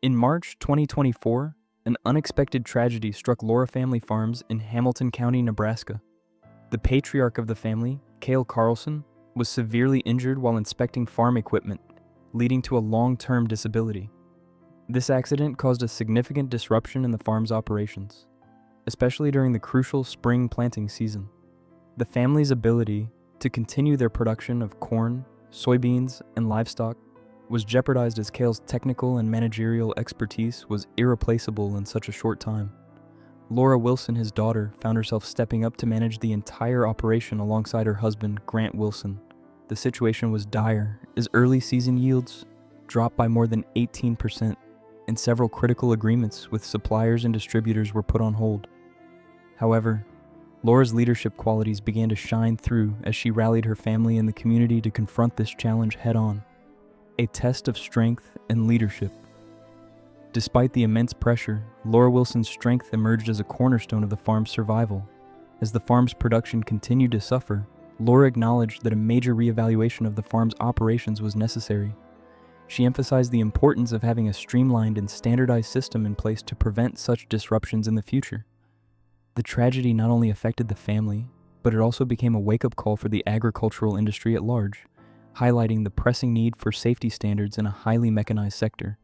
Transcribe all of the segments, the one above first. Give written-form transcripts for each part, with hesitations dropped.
In March 2024, an unexpected tragedy struck Laura Family Farms in Hamilton County, Nebraska. The patriarch of the family, Cale Carlson, was severely injured while inspecting farm equipment, leading to a long-term disability. This accident caused a significant disruption in the farm's operations, especially during the crucial spring planting season. The family's ability to continue their production of corn, soybeans, and livestock was jeopardized as Cale's technical and managerial expertise was irreplaceable in such a short time. Laura Wilson, his daughter, found herself stepping up to manage the entire operation alongside her husband, Grant Wilson. The situation was dire, as early season yields dropped by more than 18%, and several critical agreements with suppliers and distributors were put on hold. However, Laura's leadership qualities began to shine through as she rallied her family and the community to confront this challenge head-on, a test of strength and leadership. Despite the immense pressure, Laura Wilson's strength emerged as a cornerstone of the farm's survival. As the farm's production continued to suffer, Laura acknowledged that a major reevaluation of the farm's operations was necessary. She emphasized the importance of having a streamlined and standardized system in place to prevent such disruptions in the future. The tragedy not only affected the family, but it also became a wake-up call for the agricultural industry at large, highlighting the pressing need for safety standards in a highly mechanized sector.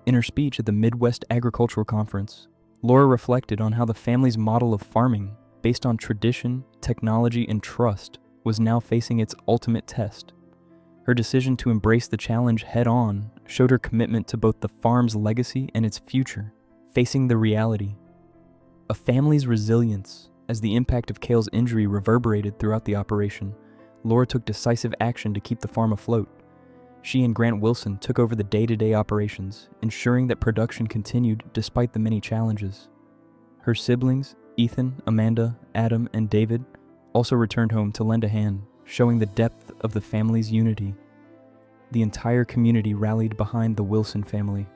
In her speech at the Midwest Agricultural Conference, Laura reflected on how the family's model of farming, based on tradition, technology, and trust, was now facing its ultimate test. Her decision to embrace the challenge head-on showed her commitment to both the farm's legacy and its future, facing the reality. A family's resilience, as the impact of Cale's injury reverberated throughout the operation, Laura took decisive action to keep the farm afloat. She and Grant Wilson took over the day-to-day operations, ensuring that production continued despite the many challenges. Her siblings, Ethan, Amanda, Adam, and David, also returned home to lend a hand, showing the depth of the family's unity. The entire community rallied behind the Wilson family,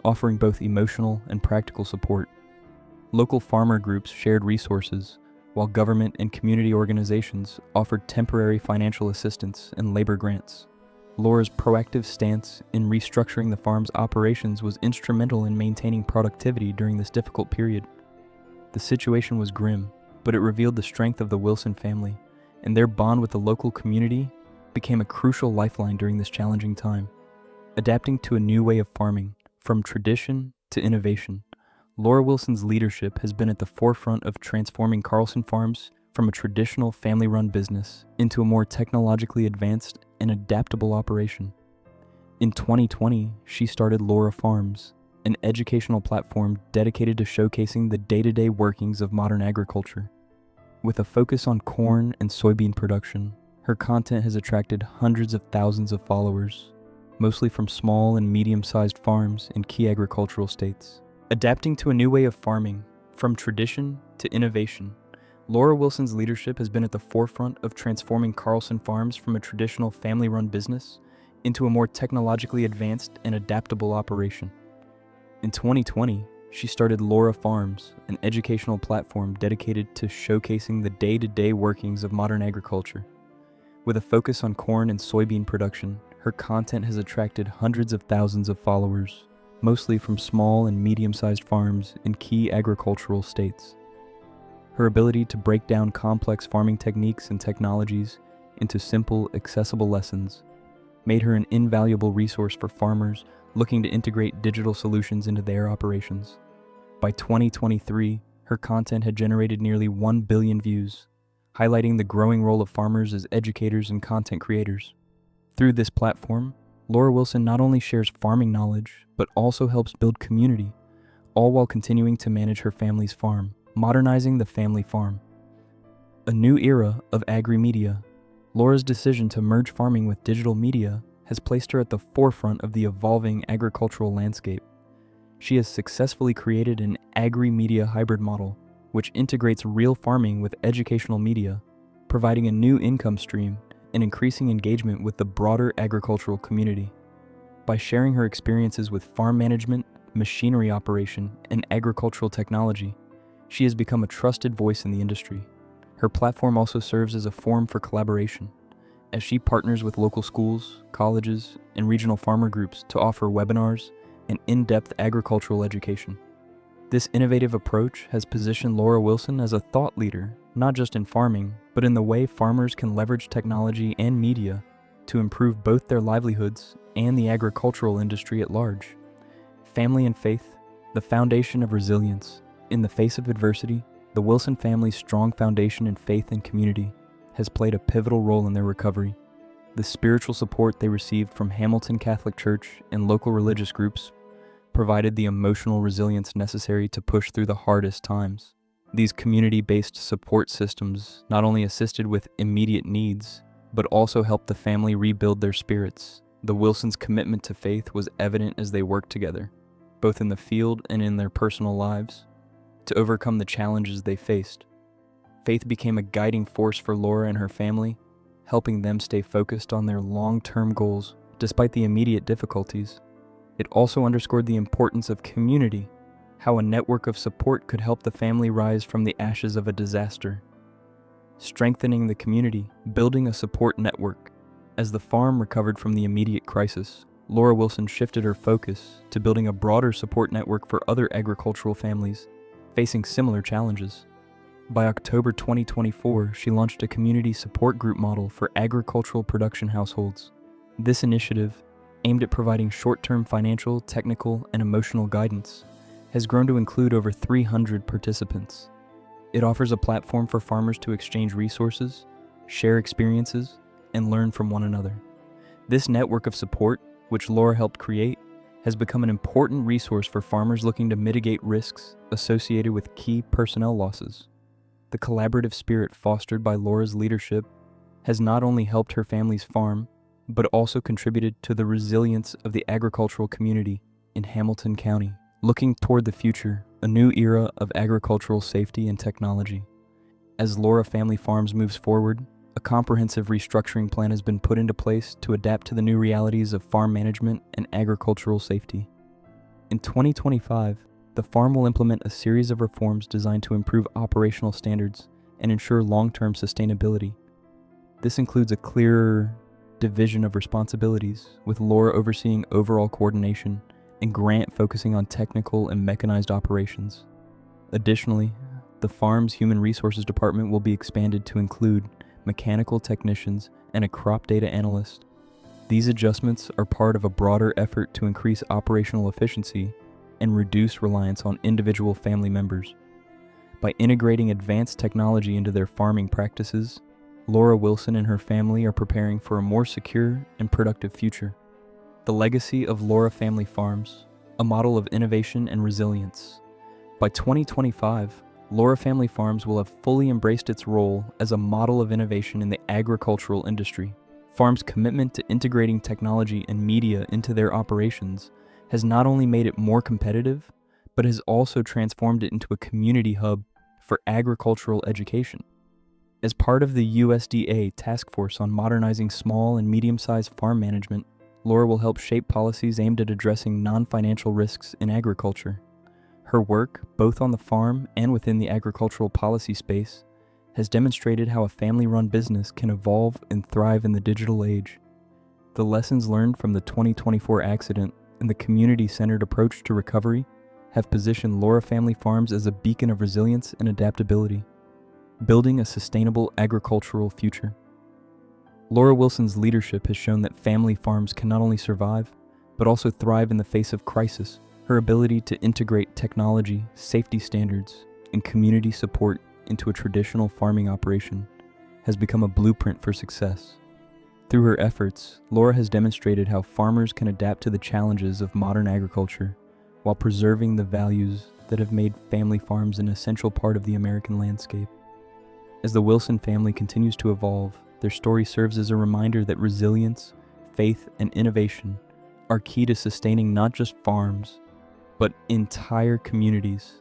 offering both emotional and practical support. Local farmer groups shared resources, while government and community organizations offered temporary financial assistance and labor grants. Laura's proactive stance in restructuring the farm's operations was instrumental in maintaining productivity during this difficult period. The situation was grim, but it revealed the strength of the Wilson family, and their bond with the local community became a crucial lifeline during this challenging time. Adapting to a new way of farming, from tradition to innovation, Laura Wilson's leadership has been at the forefront of transforming Carlson Farms from a traditional family-run business into a more technologically advanced and adaptable operation. In 2020, she started Laura Farms, an educational platform dedicated to showcasing the day-to-day workings of modern agriculture. With a focus on corn and soybean production, her content has attracted hundreds of thousands of followers, mostly from small and medium-sized farms in key agricultural states. Adapting to a new way of farming, from tradition to innovation, Laura Wilson's leadership has been at the forefront of transforming Carlson Farms from a traditional family-run business into a more technologically advanced and adaptable operation. In 2020, she started Laura Farms, an educational platform dedicated to showcasing the day-to-day workings of modern agriculture. With a focus on corn and soybean production, her content has attracted hundreds of thousands of followers, mostly from small and medium-sized farms in key agricultural states. Her ability to break down complex farming techniques and technologies into simple, accessible lessons made her an invaluable resource for farmers looking to integrate digital solutions into their operations. By 2023, her content had generated nearly 1 billion views, highlighting the growing role of farmers as educators and content creators. Through this platform, Laura Wilson not only shares farming knowledge, but also helps build community, all while continuing to manage her family's farm, modernizing the family farm. A new era of agri-media, Laura's decision to merge farming with digital media has placed her at the forefront of the evolving agricultural landscape. She has successfully created an agri-media hybrid model, which integrates real farming with educational media, providing a new income stream and increasing engagement with the broader agricultural community. By sharing her experiences with farm management, machinery operation, and agricultural technology, she has become a trusted voice in the industry. Her platform also serves as a forum for collaboration, as she partners with local schools, colleges, and regional farmer groups to offer webinars, and in-depth agricultural education. This innovative approach has positioned Laura Wilson as a thought leader, not just in farming, but in the way farmers can leverage technology and media to improve both their livelihoods and the agricultural industry at large. Family and faith, the foundation of resilience. In the face of adversity, the Wilson family's strong foundation in faith and community has played a pivotal role in their recovery. The spiritual support they received from Hamilton Catholic Church and local religious groups provided the emotional resilience necessary to push through the hardest times. These community-based support systems not only assisted with immediate needs, but also helped the family rebuild their spirits. The Wilsons' commitment to faith was evident as they worked together, both in the field and in their personal lives, to overcome the challenges they faced. Faith became a guiding force for Laura and her family, helping them stay focused on their long-term goals despite the immediate difficulties. It also underscored the importance of community, how a network of support could help the family rise from the ashes of a disaster. Strengthening the community, building a support network. As the farm recovered from the immediate crisis, Laura Wilson shifted her focus to building a broader support network for other agricultural families facing similar challenges. By October 2024, she launched a community support group model for agricultural production households. This initiative, aimed at providing short-term financial, technical, and emotional guidance, has grown to include over 300 participants. It offers a platform for farmers to exchange resources, share experiences, and learn from one another. This network of support, which Laura helped create, has become an important resource for farmers looking to mitigate risks associated with key personnel losses. The collaborative spirit fostered by Laura's leadership has not only helped her family's farm, but also contributed to the resilience of the agricultural community in Hamilton County. Looking toward the future, a new era of agricultural safety and technology. As Laura Family Farms moves forward, a comprehensive restructuring plan has been put into place to adapt to the new realities of farm management and agricultural safety. In 2025, the farm will implement a series of reforms designed to improve operational standards and ensure long-term sustainability. This includes a clearer division of responsibilities, with Laura overseeing overall coordination and Grant focusing on technical and mechanized operations. Additionally, the farm's human resources department will be expanded to include mechanical technicians and a crop data analyst. These adjustments are part of a broader effort to increase operational efficiency and reduce reliance on individual family members. By integrating advanced technology into their farming practices, Laura Wilson and her family are preparing for a more secure and productive future. The legacy of Laura Family Farms, a model of innovation and resilience. By 2025, Laura Family Farms will have fully embraced its role as a model of innovation in the agricultural industry. Farm's commitment to integrating technology and media into their operations has not only made it more competitive, but has also transformed it into a community hub for agricultural education. As part of the USDA Task Force on Modernizing Small and Medium-Sized Farm Management, Laura will help shape policies aimed at addressing non-financial risks in agriculture. Her work, both on the farm and within the agricultural policy space, has demonstrated how a family-run business can evolve and thrive in the digital age. The lessons learned from the 2024 accident and the community-centered approach to recovery have positioned Laura Family Farms as a beacon of resilience and adaptability, building a sustainable agricultural future. Laura Wilson's leadership has shown that family farms can not only survive, but also thrive in the face of crisis. Her ability to integrate technology, safety standards, and community support into a traditional farming operation has become a blueprint for success. Through her efforts, Laura has demonstrated how farmers can adapt to the challenges of modern agriculture while preserving the values that have made family farms an essential part of the American landscape. As the Wilson family continues to evolve, their story serves as a reminder that resilience, faith, and innovation are key to sustaining not just farms, but entire communities.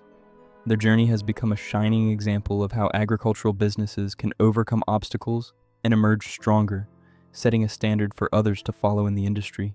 Their journey has become a shining example of how agricultural businesses can overcome obstacles and emerge stronger, setting a standard for others to follow in the industry.